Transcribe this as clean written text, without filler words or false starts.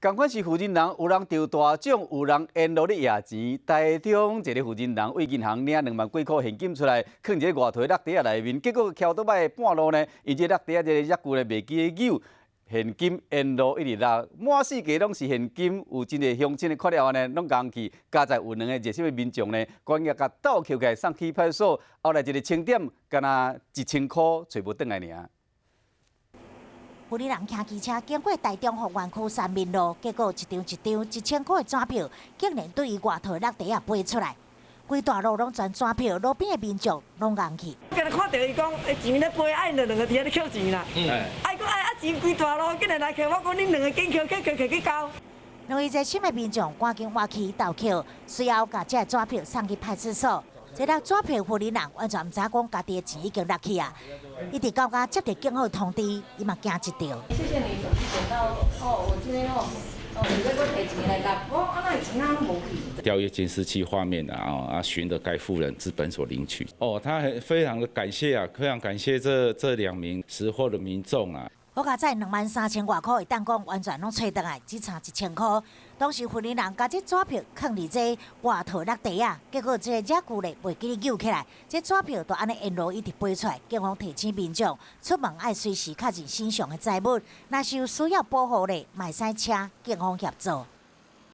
同款是负责人，有人抽大奖，有人沿路咧压钱。台中一个负责人为银行领2万几块现金出来，放一个外头落地啊内面，结果翘倒摆半路呢，伊这落地啊这个野牛呢袂记得扭，现金沿路一直落，满四界拢是现金。有真个乡亲的看了后呢，拢讲去，加在有2个热心的民众呢，赶紧甲倒扣起来送去派出所。后来一个清点，敢若1000块找无转来尔。有哩人骑机车经过台中福源区三民路，结果一张1000块的纸票，竟然对伊外头落地啊飞出来，规大路拢全纸票，路边的民众拢硬去。今日看到伊讲，钱咧飞，爱2个天咧捡钱啦。爱讲爱钱规大路，竟然来捡，我讲恁2个紧捡去交。两位热心的民众赶紧挖起倒扣，随后把这纸票送去派出所。这粒纸票负责人完全唔知讲家己的钱已经落去啊！一直到家接到警方通知，伊嘛惊一跳。谢谢你手机捡到我今天你再给我提钱来拿，我那钱啊无去。调阅监视器画面寻得该妇人资本所领取。他非常的感谢啊，非常感谢这2名识货的民众啊。好佳在23000外块，当讲完全拢找倒来，只差1000块。当时负责人将这纸票放伫这外头落地啊，结果这野牛咧袂记扭起来，这纸票就安尼沿路一直飞出来。警方提醒民众出门爱随时确认身上的财物，若是有需要保护咧，卖使请警方协助。